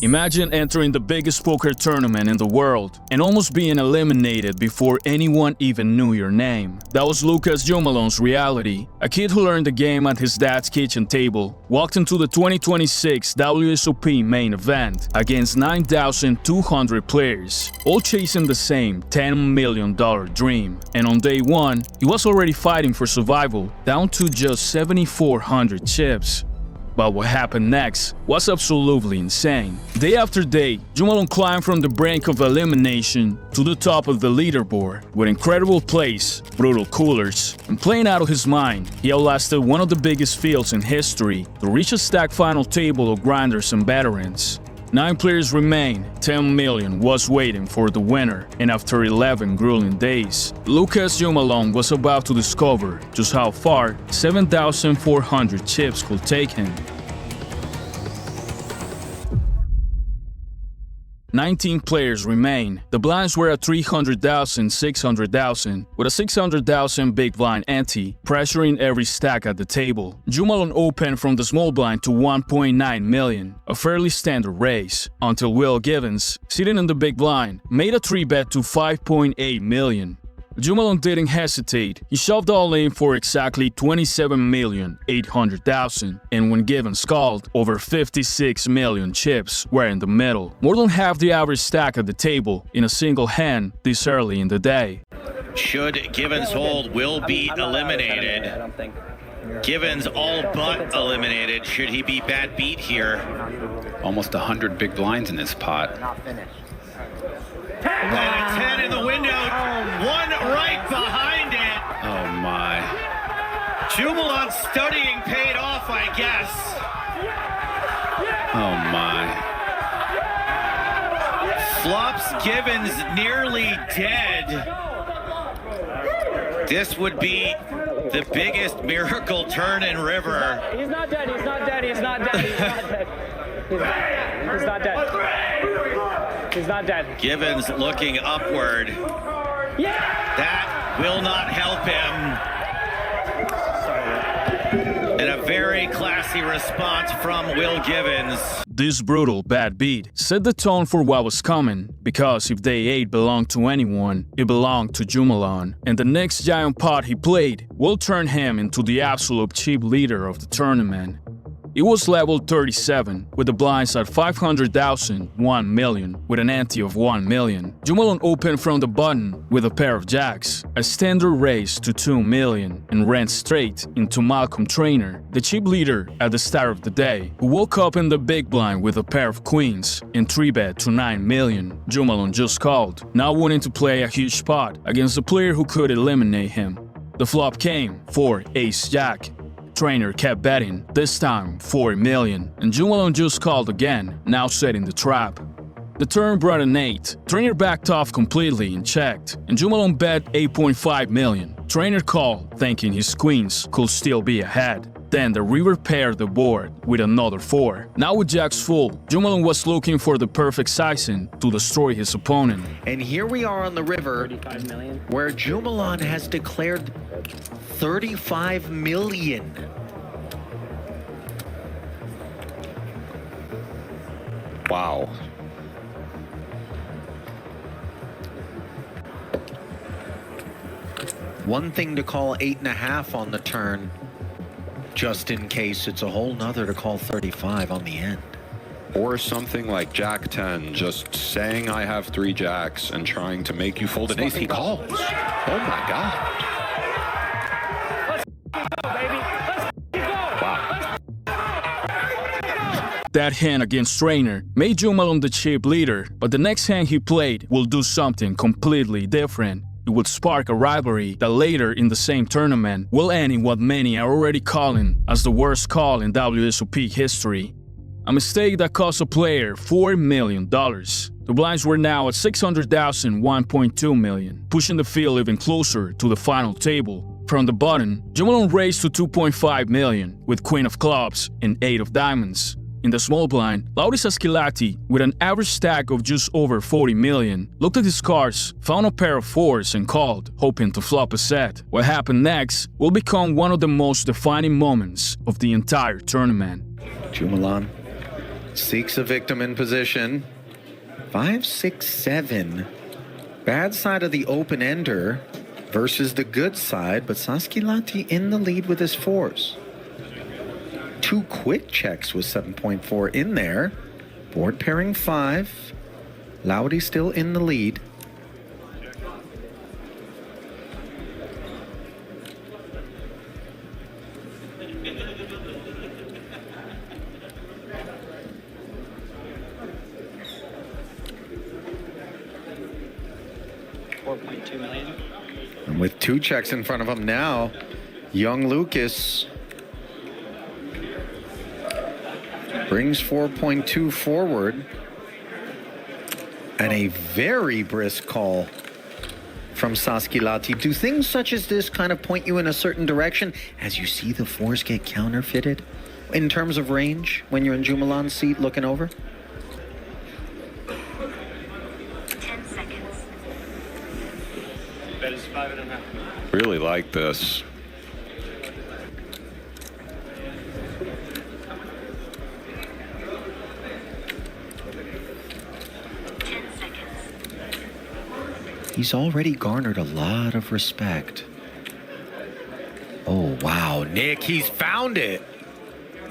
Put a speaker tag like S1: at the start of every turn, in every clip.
S1: Imagine entering the biggest poker tournament in the world and almost being eliminated before anyone even knew your name. That was Lucas Jumalon's reality. A kid who learned the game at his dad's kitchen table walked into the 2026 WSOP Main Event against 9,200 players, all chasing the same $10 million dream. And on day one, he was already fighting for survival, down to just 7,400 chips. But what happened next was absolutely insane. Day after day, Jumalon climbed from the brink of elimination to the top of the leaderboard. With incredible plays, brutal coolers, and playing out of his mind, he outlasted one of the biggest fields in history to reach a stacked final table of grinders and veterans. 9 players remained, 10 million was waiting for the winner, and after 11 grueling days, Lucas Jumalon was about to discover just how far 7,400 chips could take him. 19 players remain. The blinds were at 300,000, 600,000, with a 600,000 big blind ante, pressuring every stack at the table. Jumalon opened from the small blind to 1.9 million, a fairly standard raise, until Will Givens, sitting in the big blind, made a 3-bet to 5.8 million. Jumalon didn't hesitate. He shoved all in for exactly 27,800,000, and when Givens called, over 56 million chips were in the middle, more than half the average stack at the table in a single hand this early in the day.
S2: Should Givens hold, will be eliminated. Givens all but eliminated. Should he be bad beat here?
S3: Almost 100 big blinds in this pot.
S2: And a 10 in the window, one right behind it.
S3: Oh my.
S2: Jumalon studying paid off, I guess.
S3: Oh my.
S2: Flops Givens nearly dead. This would be the biggest miracle turn in river.
S4: He's not dead, he's not dead, he's not dead, he's not dead. He's not dead. He's not dead.
S2: Givens looking upward.
S4: Yeah!
S2: That will not help him. And a very classy response from Will Givens.
S1: This brutal bad beat set the tone for what was coming, because if day 8 belonged to anyone, it belonged to Jumalon, and the next giant pot he played will turn him into the absolute chip leader of the tournament. It was level 37, with the blinds at 500,000, 1 million, with an ante of 1 million. Jumalon opened from the button with a pair of jacks, a standard raise to 2 million, and ran straight into Malcolm Trainer, the chip leader at the start of the day, who woke up in the big blind with a pair of queens and 3-bet to 9 million. Jumalon just called, now wanting to play a huge pot against a player who could eliminate him. The flop came for Ace-Jack. Trainer kept betting, this time 4 million, and Jumalon just called again, now setting the trap. The turn brought an 8. Trainer backed off completely and checked, and Jumalon bet 8.5 million. Trainer called, thinking his queens could still be ahead. Then the river paired the board with another 4. Now with jacks full, Jumalon was looking for the perfect sizing to destroy his opponent.
S5: And here we are on the river, where Jumalon has declared 35 million.
S3: Wow.
S5: One thing to call 8.5 on the turn, just in case. It's a whole nother to call 35 on the end.
S3: Or something like Jack 10, just saying I have 3 jacks and trying to make you fold an ace. He calls. Oh my God.
S1: That hand against Trainer made Jumalon the chip leader, but the next hand he played will do something completely different. It would spark a rivalry that later in the same tournament will end in what many are already calling as the worst call in WSOP history. A mistake that cost a player $4 million. The blinds were now at 600,000, 1.2 million, pushing the field even closer to the final table. From the button, Jumalon raised to 2.5 million with Queen of Clubs and 8 of Diamonds. In the small blind, Lauri Saaskilahti, with an average stack of just over 40 million, looked at his cards, found a pair of 4s and called, hoping to flop a set. What happened next will become one of the most defining moments of the entire tournament.
S5: Jumalon Seeks a victim in position. 5, 6, 7. Bad side of the open-ender versus the good side, but Saaskilahti in the lead with his 4s. 2 quick checks with 7.4 in there. Board pairing 5. Lauri still in the lead.
S4: $4.2 million.
S5: And with 2 checks in front of him now, young Lucas brings 4.2 forward. And a very brisk call from Saaskilahti. Do things such as this kind of point you in a certain direction as you see the 4s get counterfeited in terms of range when you're in Jumalon's seat looking over?
S6: 10 seconds.
S4: Bet is 5.5.
S3: Really like this.
S5: He's already garnered a lot of respect. Oh, wow, Nick, he's found it.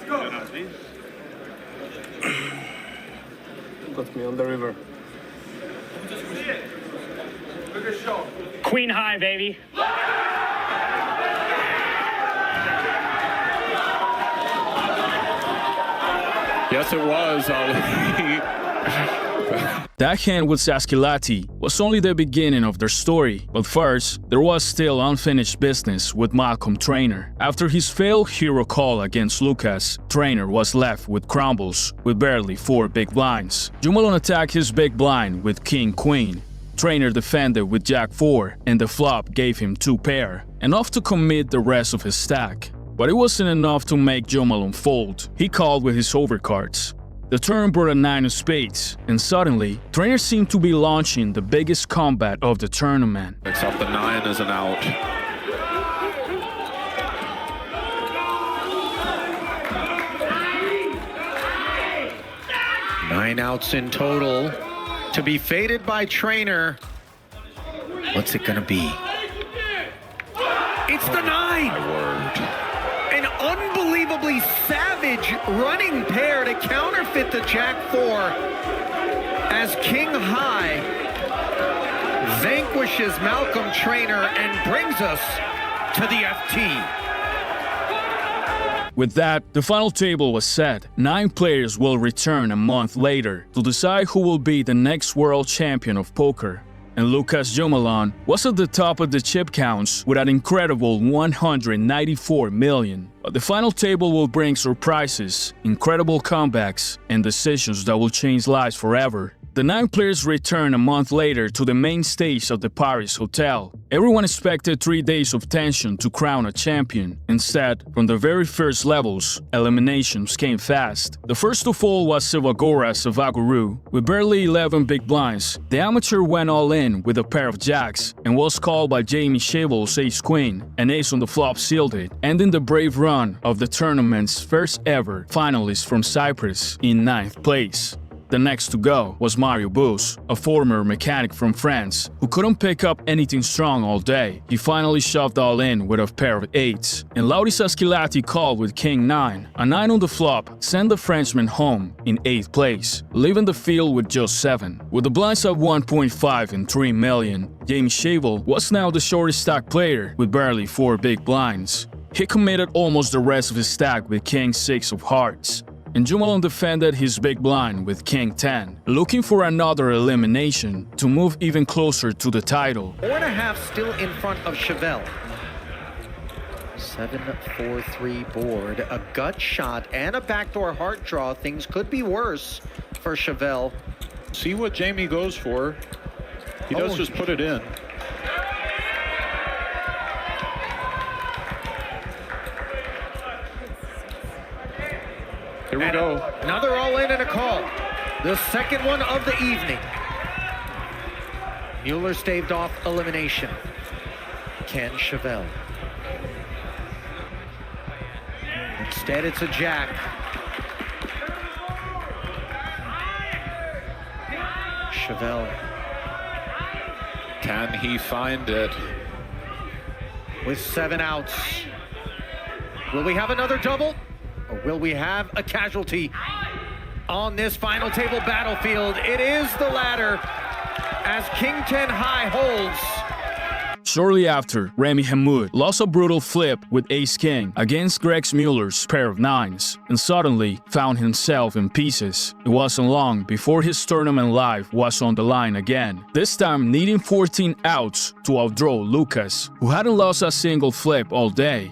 S4: Got me on the river. Queen high, baby.
S3: Yes, it was.
S1: That hand with Saaskilahti was only the beginning of their story, but first, there was still unfinished business with Malcolm Trainer. After his failed hero call against Lucas, Trainer was left with crumbles with barely 4 big blinds. Jumalon attacked his big blind with King Queen. Trainer defended with Jack 4, and the flop gave him 2 pair, enough to commit the rest of his stack. But it wasn't enough to make Jumalon fold. He called with his overcards. The turn brought a 9 of spades, and suddenly, Trainer seemed to be launching the biggest combat of the tournament.
S3: Picks up the 9 as an out.
S5: Nine outs in total to be faded by Trainer. What's it gonna be? It's the 9!
S3: My word.
S5: An unbelievably savage running pair to counterfeit the Jack 4 as King High vanquishes Malcolm Trainer and brings us to the FT.
S1: With that, the final table was set. 9 players will return a month later to decide who will be the next world champion of poker. And Lucas Jumalon was at the top of the chip counts with an incredible 194 million. But the final table will bring surprises, incredible comebacks, and decisions that will change lives forever. The 9 players return a month later to the main stage of the Paris Hotel. Everyone expected 3 days of tension to crown a champion. Instead, from the very first levels, eliminations came fast. The first of all was Silvagora Savaguru. With barely 11 big blinds, the amateur went all in with a pair of jacks and was called by Jamie Shavel's ace-queen. An ace on the flop sealed it, ending the brave run of the tournament's first ever finalist from Cyprus in 9th place. The next to go was Mario Bus, a former mechanic from France who couldn't pick up anything strong all day. He finally shoved all in with a pair of 8s, and Lauri Saaskilahti called with King 9. A 9 on the flop sent the Frenchman home in 8th place, leaving the field with just 7. With the blinds at 1.5 and 3 million, Jamie Shavel was now the shortest stack player with barely 4 big blinds. He committed almost the rest of his stack with King 6 of hearts. And Jumalon defended his big blind with King 10, looking for another elimination to move even closer to the title.
S5: 4.5 still in front of Chevelle. 7-4-3 board, a gut shot and a backdoor heart draw. Things could be worse for Chevelle.
S3: See what Jamie goes for. He does just put it in. Here we go.
S5: Another all-in and a call. The second one of the evening. Mueller staved off elimination. Ken Chevelle. Instead, it's a jack. Chevelle.
S3: Can he find it?
S5: With 7 outs. Will we have another double? Or will we have a casualty on this final table battlefield? It is the latter as King 10 High holds.
S1: Shortly after, Remy Hamoud lost a brutal flip with Ace-King against Greg Mueller's pair of 9s and suddenly found himself in pieces. It wasn't long before his tournament life was on the line again, this time needing 14 outs to outdraw Lucas, who hadn't lost a single flip all day.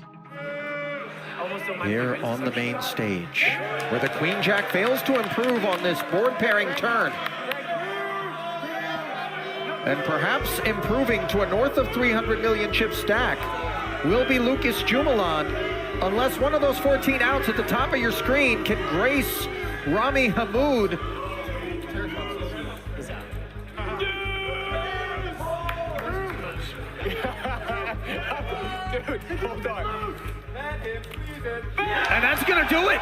S5: Here on the main stage, where the Queen Jack fails to improve on this board pairing turn. And perhaps improving to a north of 300 million chip stack will be Lucas Jumalon, unless one of those 14 outs at the top of your screen can grace Ramy Hamoud. And that's gonna do it.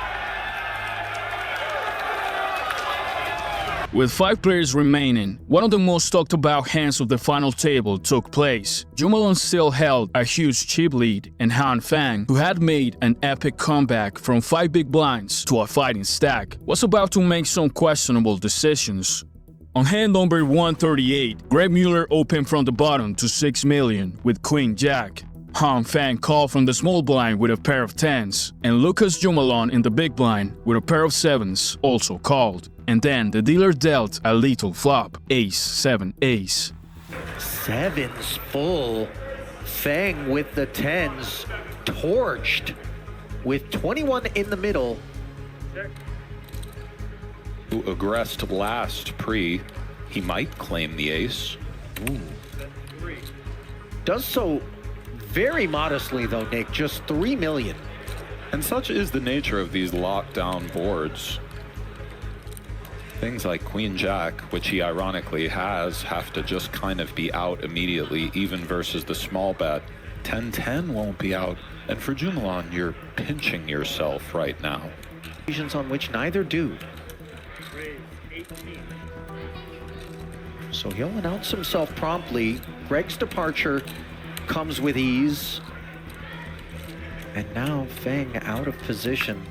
S1: With 5 players remaining, one of the most talked about hands of the final table took place. Jumalon still held a huge chip lead, and Han Fang, who had made an epic comeback from 5 big blinds to a fighting stack, was about to make some questionable decisions. On hand number 138, Greg Mueller opened from the bottom to 6 million with Queen Jack. Han Fang called from the small blind with a pair of 10s, and Lucas Jumalon in the big blind with a pair of 7s also called. And then the dealer dealt a lethal flop, Ace-7 Ace.
S5: 7s full. Fang with the 10s, torched with 21 in the middle.
S3: Who aggressed last pre, he might claim the ace.
S5: Ooh. Does so very modestly though, Nick, just 3 million.
S3: And such is the nature of these lockdown boards. Things like Queen Jack, which he ironically has, have to just kind of be out immediately, even versus the small bet. 10-10 won't be out. And for Jumalon, you're pinching yourself right now.
S5: Occasions on which neither do. So he'll announce himself promptly. Greg's departure comes with ease. And now Fang out of position.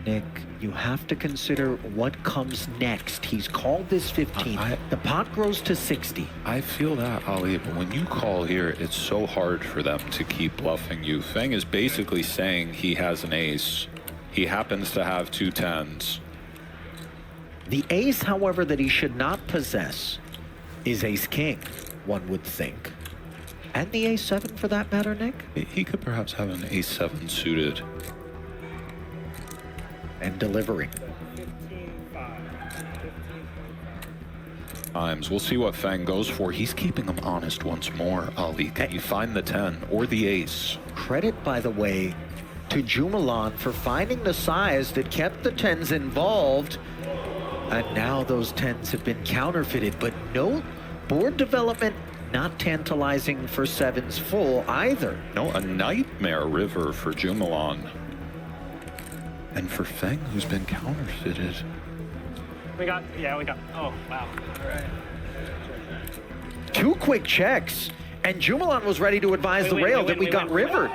S5: Nick, you have to consider what comes next. He's called this 15. The pot grows to 60.
S3: I feel that, Ali, but when you call here, it's so hard for them to keep bluffing you. Fang is basically saying he has an ace. He happens to have 2 10s.
S5: The ace, however, that he should not possess is Ace-King, one would think. And the Ace-7 for that matter, Nick?
S3: He could perhaps have an Ace-7 suited.
S5: And delivering.
S3: Times. We'll see what Fang goes for. He's keeping him honest once more, Ali. Can you find the 10 or the ace?
S5: Credit, by the way, to Jumalon for finding the size that kept the 10s involved. And now those 10s have been counterfeited, but no board development, not tantalizing for 7s full either.
S3: No, a nightmare river for Jumalon. And for Fang, who's been counterfeited.
S4: We got, oh, wow. All right.
S5: 2 quick checks, and Jumalon was ready to advise the rail that we got rivered.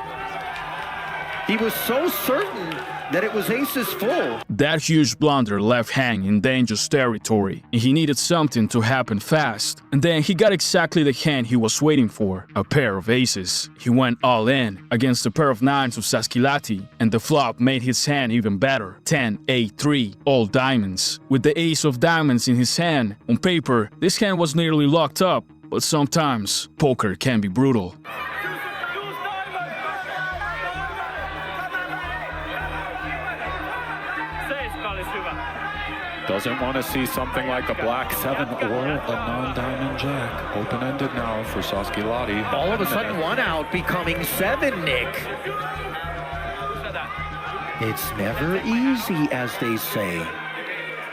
S5: He was so certain that it was aces full.
S1: That huge blunder left Hang in dangerous territory, and he needed something to happen fast. And then he got exactly the hand he was waiting for, a pair of aces. He went all in against a pair of 9s of Saaskilahti, and the flop made his hand even better. 10-8-3, all diamonds. With the ace of diamonds in his hand, on paper, this hand was nearly locked up, but sometimes poker can be brutal.
S3: Doesn't want to see something like a black 7 or a non-diamond jack. Open-ended now for Saaskilahti.
S5: All of a sudden, 1 out becoming 7, Nick. It's never easy, as they say.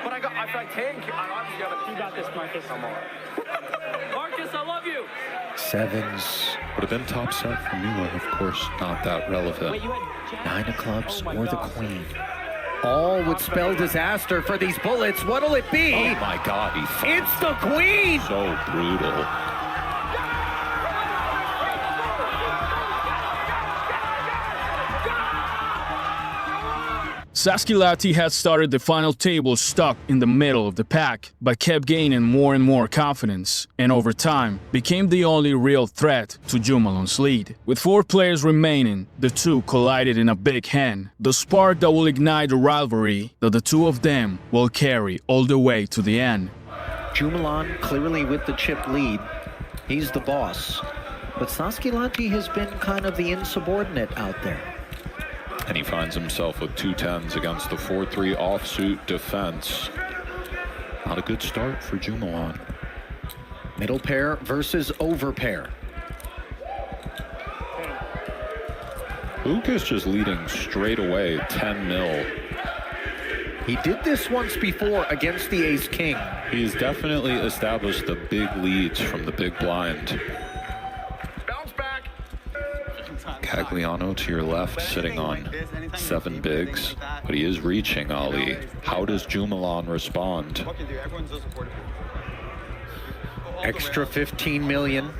S4: But I feel like 10. You got this, Marcus. Marcus, I love you.
S5: 7s.
S3: Would have been top set for Mueller, of course, not that relevant.
S4: Wait, you had Jack?
S5: 9 of clubs
S4: Oh my
S5: or the
S4: God.
S5: queen. All would spell disaster for these bullets. What'll it be?
S3: Oh my God, he fought
S5: It's the queen!
S3: so brutal.
S1: Saaskilahti had started the final table stuck in the middle of the pack, but kept gaining more and more confidence, and over time became the only real threat to Jumalon's lead. With 4 players remaining, the two collided in a big hand, the spark that will ignite a rivalry that the two of them will carry all the way to the end.
S5: Jumalon clearly with the chip lead. He's the boss. But Saaskilahti has been kind of the insubordinate out there.
S3: And he finds himself with 2 10s against the 4-3 offsuit defense. Not a good start for Jumalon.
S5: Middle pair versus over pair.
S3: Lucas just leading straight away 10-0.
S5: He did this once before against the ace-king.
S3: He's definitely established the big leads from the big blind. Cagliano to your left, sitting on 7 bigs, but he is reaching Ali. How does Jumalon respond?
S5: Extra 15 million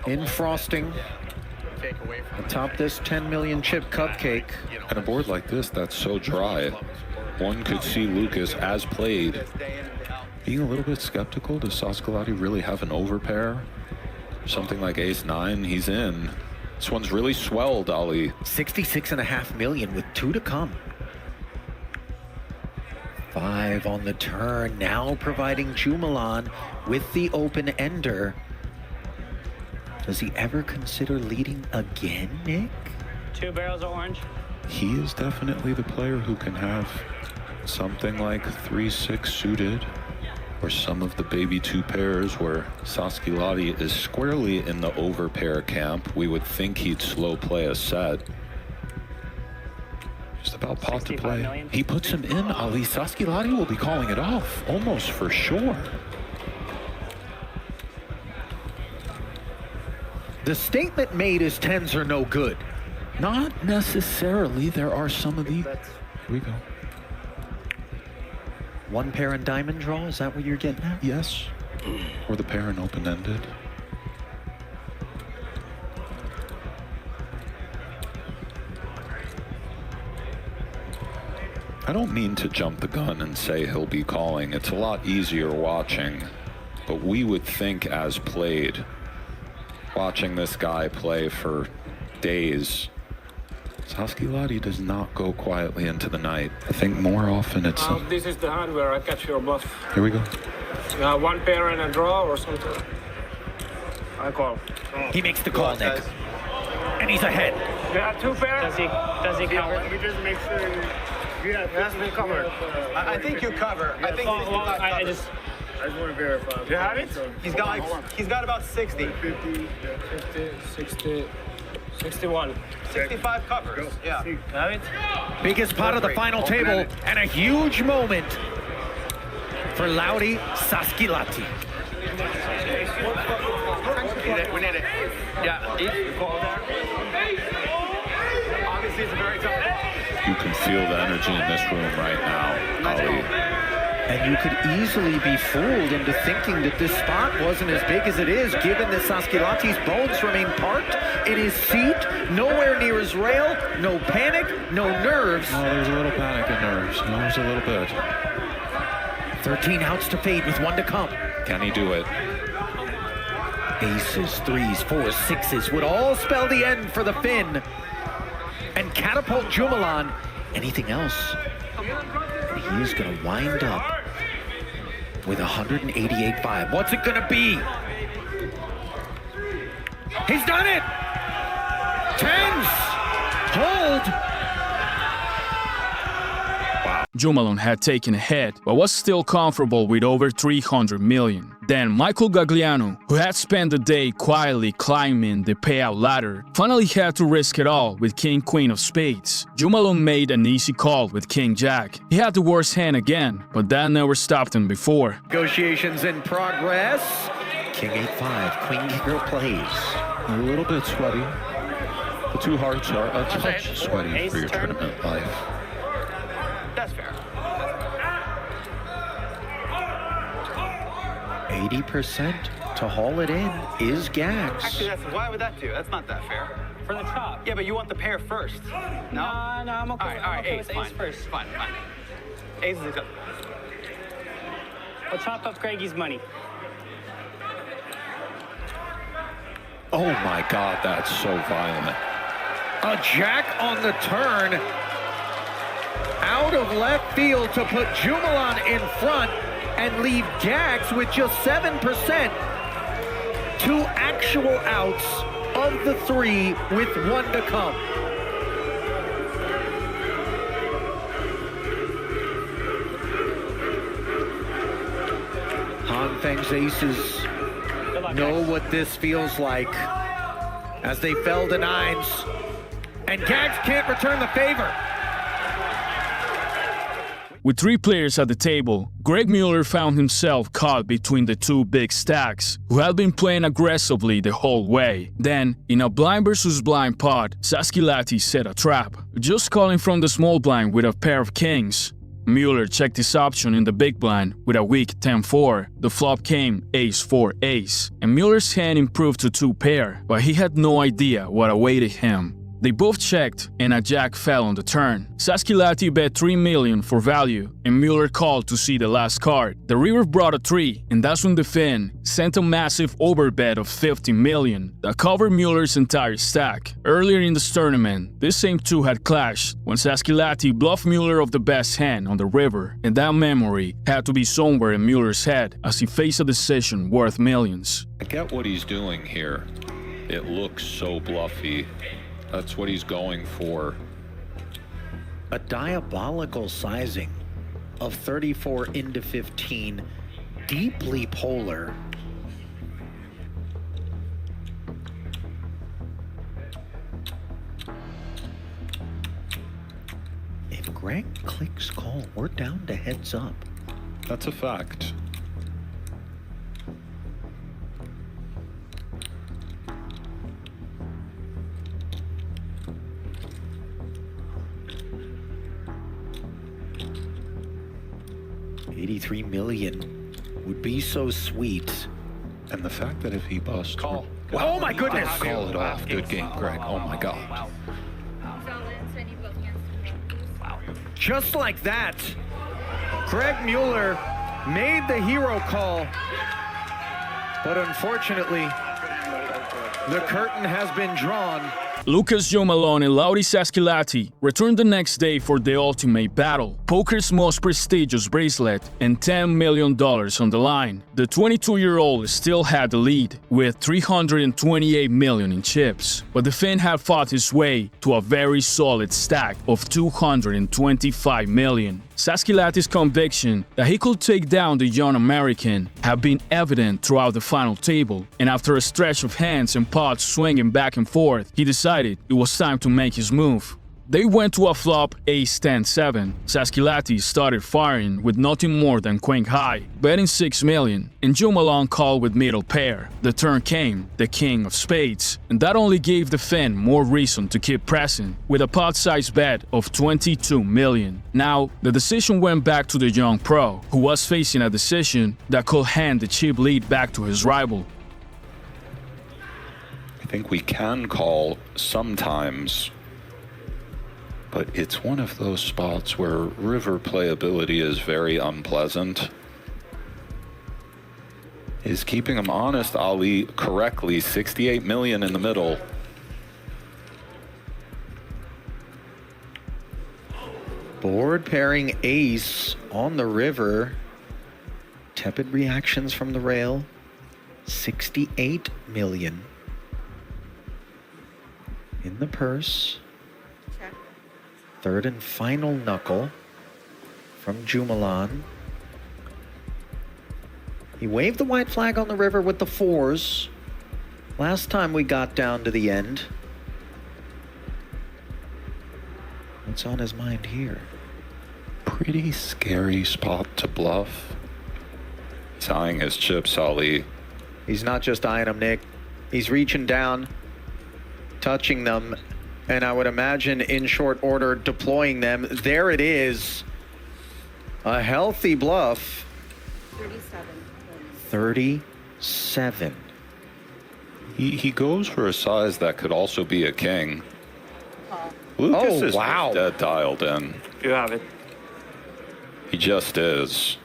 S5: in frosting atop this 10 million chip cupcake.
S3: And a board like this that's so dry, one could see Lucas, as played, being a little bit skeptical. Does Saaskilahti really have an overpair? Something like ace-9, he's in. This one's really swelled, Ali.
S5: 66.5 million with 2 to come. 5 on the turn, now providing Jumalon with the open ender. Does he ever consider leading again, Nick?
S4: 2 barrels of orange.
S3: He is definitely the player who can have something like 3-6 suited, or some of the baby 2 pairs where Saaskilahti is squarely in the overpair camp. We would think he'd slow play a set. Just about pot to play.
S4: million.
S3: He puts him in, Ali. Saaskilahti will be calling it off, almost for sure.
S5: The statement made is 10s are no good.
S3: Not necessarily. There are some of the... Here we go.
S5: 1 pair and diamond draw, is that what you're getting at?
S3: Yes. Or the pair and open-ended. I don't mean to jump the gun and say he'll be calling. It's a lot easier watching. But we would think, as played, watching this guy play for days, Saaskilahti does not go quietly into the night. I think more often it's...
S7: This is the hand where I catch your bluff.
S3: Here we go.
S7: 1 pair and a draw or something. I call.
S5: He makes the call, Nick. And he's ahead.
S7: Yeah, 2 pairs.
S4: Does he cover?
S7: Let me just make sure you has been covered.
S8: I think you cover. I think
S4: I just
S7: want to verify. You have it?
S8: he's got about 60.
S7: 50, 60, 61.
S8: 65 covers. Yeah.
S4: have it.
S5: Biggest pot of the final table, and a huge moment for Lauri Saaskilahti.
S8: We need it. Yeah. Obviously, it's a very tough ball.
S3: You can feel the energy in this room right now, Ali.
S5: And you could easily be fooled into thinking that this spot wasn't as big as it is, given that Saaskilahti's bones remain parked in his seat, nowhere near his rail, no panic, no nerves.
S3: Oh, there's a little panic and nerves. No, there's a little bit.
S5: 13 outs to fade with 1 to come.
S3: Can he do it?
S5: Aces, 3s, 4s, 6s would all spell the end for the Finn and catapult Jumalon. Anything else? He is going to wind up with 188.5. What's it going to be? He's done it! 10s! Hold!
S1: Jumalon had taken a hit, but was still comfortable with over 300 million. Then Michael Gagliano, who had spent the day quietly climbing the payout ladder, finally had to risk it all with King-Queen of Spades. Jumalon made an easy call with King-Jack. He had the worst hand again, but that never stopped him before.
S5: Negotiations in progress. King 8-5, Queen Kicker plays.
S3: A little bit sweaty. The 2 hearts are a touch sweaty for your tournament life.
S8: That's fair.
S5: 80% to haul it in is Gags.
S8: Actually, why would that do? That's not that fair.
S4: For the chop.
S8: Yeah, but you want the pair first. No?
S4: No, I'm okay.
S8: All right,
S4: I'm okay
S8: ace,
S4: with
S8: fine.
S4: ace first.
S8: Fine. Ace is good.
S4: We'll chop up Greggy's money.
S3: Oh my God, that's so violent.
S5: A jack on the turn. Out of left field to put Jumalon in front and leave Gags with just 7%. 2 actual outs of the 3 with 1 to come. Han Feng's aces know what this feels like as they fell to 9s, and Gags can't return the favor.
S1: With 3 players at the table, Greg Mueller found himself caught between the 2 big stacks, who had been playing aggressively the whole way. Then, in a blind versus blind pot, Saaskilahti set a trap, just calling from the small blind with a pair of kings. Mueller checked his option in the big blind with a weak 10-4. The flop came ace-4-ace, and Mueller's hand improved to 2 pair, but he had no idea what awaited him. They both checked, and a jack fell on the turn. Saaskilahti bet $3 million for value, and Mueller called to see the last card. The river brought a 3, and that's when the Finn sent a massive overbet of $50 million that covered Mueller's entire stack. Earlier in this tournament, this same 2 had clashed when Saaskilahti bluffed Mueller of the best hand on the river, and that memory had to be somewhere in Mueller's head as he faced a decision worth millions.
S3: I get what he's doing here. It looks so bluffy. That's what he's going for.
S5: A diabolical sizing of 34 into 15, deeply polar. If Greg clicks call, we're down to heads up.
S3: That's a fact.
S5: $83 million would be so sweet.
S3: And the fact that if he busts...
S8: Call.
S5: Oh my goodness!
S3: Call it off. Good game, Greg. Oh my God.
S5: Just like that, Greg Mueller made the hero call. But unfortunately, the curtain has been drawn.
S1: Lucas Jumalon and Lauri Saaskilahti returned the next day for the ultimate battle, poker's most prestigious bracelet, and $10 million on the line. The 22-year-old still had the lead, with $328 million in chips, but the Finn had fought his way to a very solid stack of $225 million. Saaskilahti's conviction that he could take down the young American had been evident throughout the final table, and after a stretch of hands and pots swinging back and forth, he decided it was time to make his move. They went to a flop ace-10-7. Saaskilahti started firing with nothing more than queen high, betting $6 million, and Jumalon called with middle pair. The turn came, the king of spades, and that only gave the Finn more reason to keep pressing, with a pot-sized bet of $22 million. Now, the decision went back to the young pro, who was facing a decision that could hand the cheap lead back to his rival.
S3: I think we can call sometimes, but it's one of those spots where river playability is very unpleasant. Is keeping him honest, Ali, correctly. 68 million in the middle.
S5: Board pairing ace on the river. Tepid reactions from the rail. 68 million in the purse. Third and final knuckle from Jumalon. He waved the white flag on the river with the 4s. Last time we got down to the end. What's on his mind here?
S3: Pretty scary spot to bluff. He's eyeing his chips, Ali.
S5: He's not just eyeing them, Nick. He's reaching down, touching them, and I would imagine in short order deploying them. There it is. A healthy bluff.
S6: 37.
S5: 37.
S3: He goes for a size that could also be a king. Lucas is
S5: wow.
S3: dead dialed in.
S7: You have it.
S3: He just is.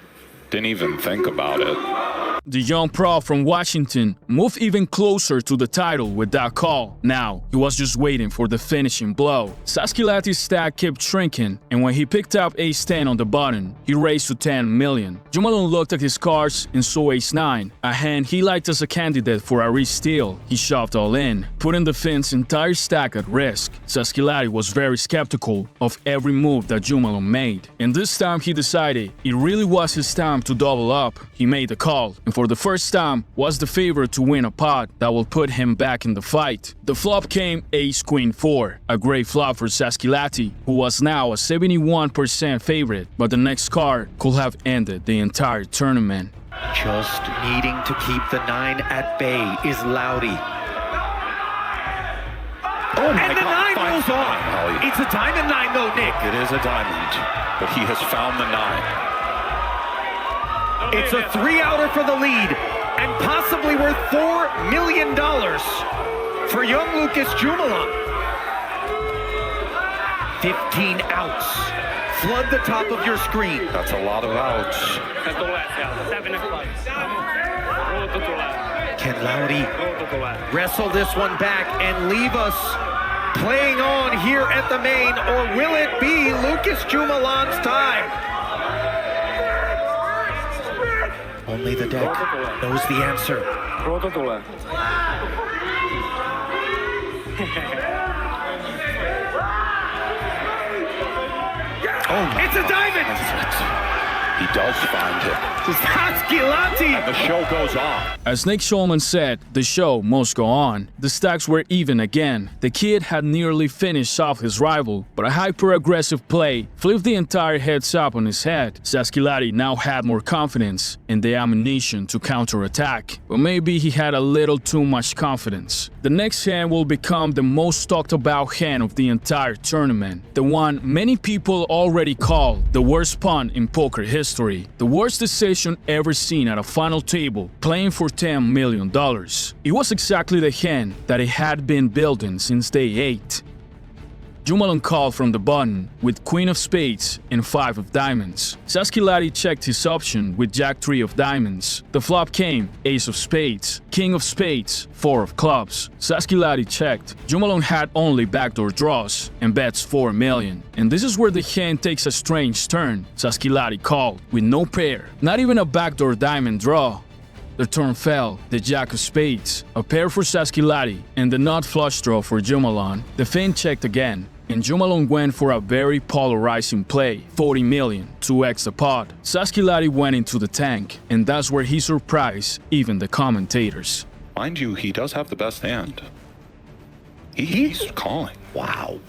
S3: Didn't even think about it.
S1: The young pro from Washington moved even closer to the title with that call. Now, he was just waiting for the finishing blow. Saaskilahti's stack kept shrinking, and when he picked up ace-10 on the button, he raised to 10 million. Jumalon looked at his cards and saw ace-9, a hand he liked as a candidate for a re-steal. He shoved all in, putting the Finn's entire stack at risk. Saaskilahti was very skeptical of every move that Jumalon made, and this time he decided it really was his time to double up. He made the call, and for the first time was the favorite to win a pot that will put him back in the fight. The flop came ace-queen-4, a great flop for Saaskilahti, who was now a 71% favorite, but the next card could have ended the entire tournament.
S5: Just needing to keep the 9 at bay is Lauri.
S3: Oh my
S5: And the
S3: God,
S5: 9 rolls on.
S3: Holly.
S5: It's a diamond 9 though, Nick.
S3: It is a diamond, but he has found the 9.
S5: It's a 3-outer for the lead and possibly worth $4 million for young Lucas Jumalon. 15 outs. Flood the top of your screen.
S3: That's a lot of outs.
S7: Se tulee sieltä. 7 o'clock. Ruutu tulee.
S5: Can Lauri
S7: Ruutu tulee.
S5: wrestle this one back and leave us playing on here at the main, or will it be Lucas Jumalon's time? Only the deck knows the answer.
S7: Ruutu tulee.
S5: It's a diamond!
S3: He does find it.
S5: Saaskilahti!
S3: And the show goes on.
S1: As Nick Schulman said, the show must go on. The stacks were even again. The kid had nearly finished off his rival, but a hyper-aggressive play flipped the entire heads-up on his head. Saaskilahti now had more confidence and the ammunition to counter-attack, but maybe he had a little too much confidence. The next hand will become the most talked about hand of the entire tournament, the one many people already call the worst pawn in poker history, the worst decision ever seen at a final table, playing for $10 million. It was exactly the hand that he had been building since day 8. Jumalon called from the button with Queen of Spades and 5 of Diamonds. Saaskilahti checked his option with Jack 3 of Diamonds. The flop came Ace of Spades, King of Spades, 4 of Clubs. Saaskilahti checked. Jumalon had only backdoor draws and bets 4 million. And this is where the hand takes a strange turn. Saaskilahti called with no pair, not even a backdoor diamond draw. The turn fell, the Jack of Spades, a pair for Saaskilahti, and the nut flush draw for Jumalon. The Finn checked again, and Jumalon went for a very polarizing play, 40 million, 2x the pot. Saaskilahti went into the tank, and that's where he surprised even the commentators.
S3: Mind you, he does have the best hand. He's calling.
S5: Wow.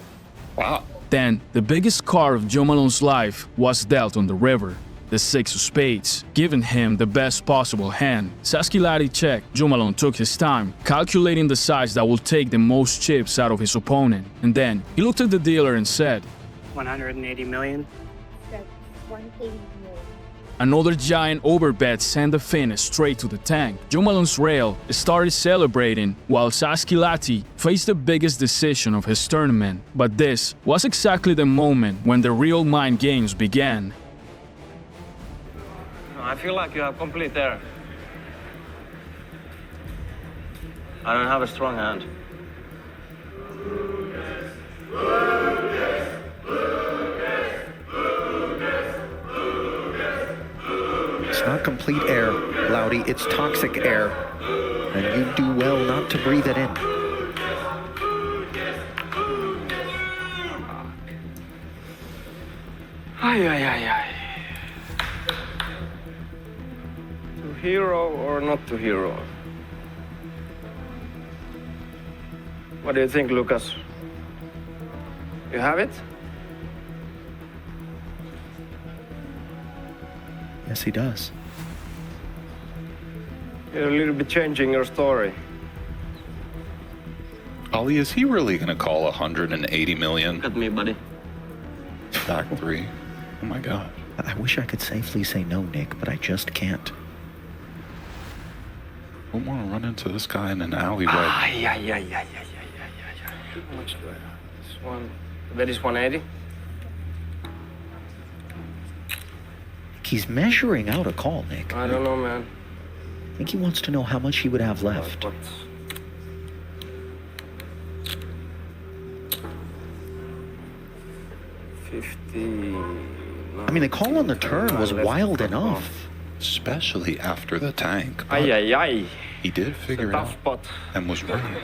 S3: Wow.
S1: Then, the biggest card of Jumalon's life was dealt on the river, the 6 of Spades, giving him the best possible hand. Saaskilahti checked. Jumalon took his time, calculating the size that would take the most chips out of his opponent. And then, he looked at the dealer and said,
S7: 180 million.
S6: 180 million.
S1: another giant overbet sent the Finn straight to the tank. Jumalon's rail started celebrating while Saaskilahti faced the biggest decision of his tournament. But this was exactly the moment when the real mind games began.
S8: I feel like you have complete air. I don't have a strong hand.
S5: It's not complete air, Lauri. It's toxic air. And you do well not to breathe it in.
S7: Ay, ay, ay, ay. To hero or not to hero? What do you think, Lucas? You have it?
S5: Yes, he does.
S7: You're a little bit changing your story.
S3: Ali, is he really going to call 180 million?
S8: Look at me, buddy.
S3: Back 3. Oh my God.
S5: I wish I could safely say no, Nick, but I just can't.
S3: I don't want to run into this guy in an alleyway.
S7: How much do I have? This one. That is 180.
S5: He's measuring out a call, Nick.
S7: I don't know, man.
S5: I think he wants to know how much he would have left.
S7: What?
S5: I mean, the call on the turn was wild enough.
S3: Especially after the tank. but
S4: Ay.
S3: He did figure it
S7: Tough
S3: out
S7: spot.
S3: and was right.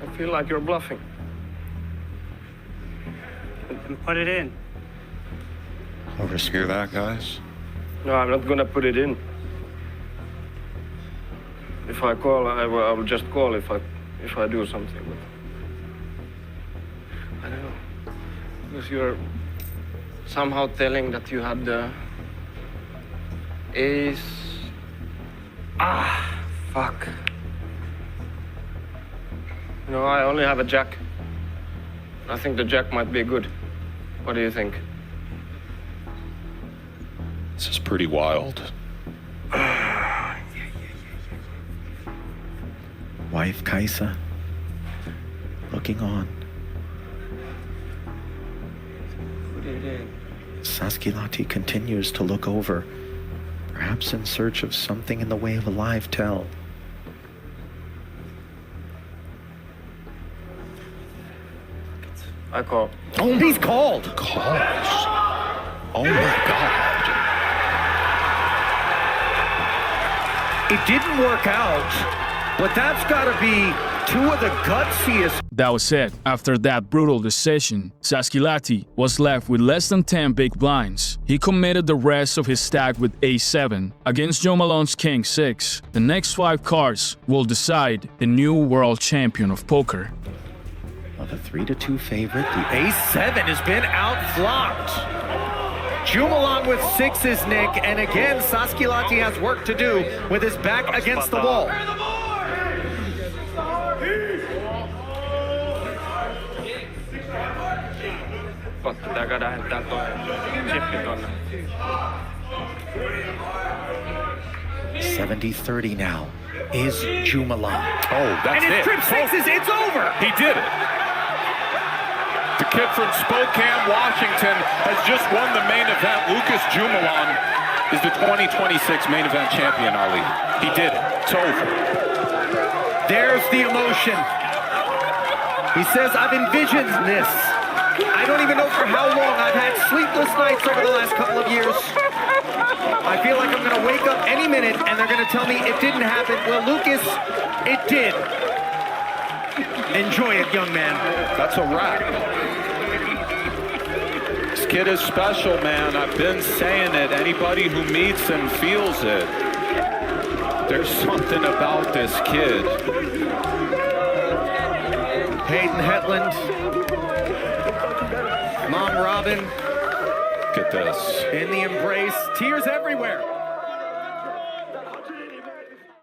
S7: I feel like you're bluffing.
S4: Put it in.
S3: Hear that, guys?
S7: No, I'm not gonna put it in. If I call, I will just call if I do something. But I don't know, because you're somehow telling that you had the ace. Fuck. You know, I only have a jack. I think the jack might be good. What do you think?
S3: This is pretty wild.
S5: Wife Kaisa looking on.
S7: What do you think?
S5: Saaskilahti continues to look over, perhaps in search of something in the way of a live tell.
S7: I call.
S5: Oh, he's called!
S3: Calls. Oh my God.
S5: It didn't work out, but that's gotta be two of the gutsiest.
S1: That was it. After that brutal decision, Saaskilahti was left with less than 10 big blinds. He committed the rest of his stack with Ace-7 against Jumalon's King-6. The next 5 cards will decide the new world champion of poker.
S5: Well, the 3-2 favorite, the Ace-7 has been outflopped. Jumalon with 6s, Nick, and again, Saaskilahti has work to do with his back against the wall.
S7: Pitää käydä heittää toi chippi tonne.
S5: 70-30 now is Jumalon.
S3: Oh, that's
S5: And his
S3: it.
S5: trip 6s, it's over!
S3: He did it. The kid from Spokane, Washington, has just won the main event. Lucas Jumalon is the 2026 main event champion, Ali. He did it. It's over.
S5: There's the emotion. He says, I've envisioned this. I don't even know for how long. I've had sleepless nights over the last couple of years. I feel like I'm going to wake up any minute and they're going to tell me it didn't happen. Well, Lucas, it did. Enjoy it, young man.
S3: That's a wrap. This kid is special, man. I've been saying it. Anybody who meets him feels it. There's something about this kid.
S5: Hayden Hetland. Mom Robin.
S3: Look at this.
S5: In the embrace. Tears everywhere.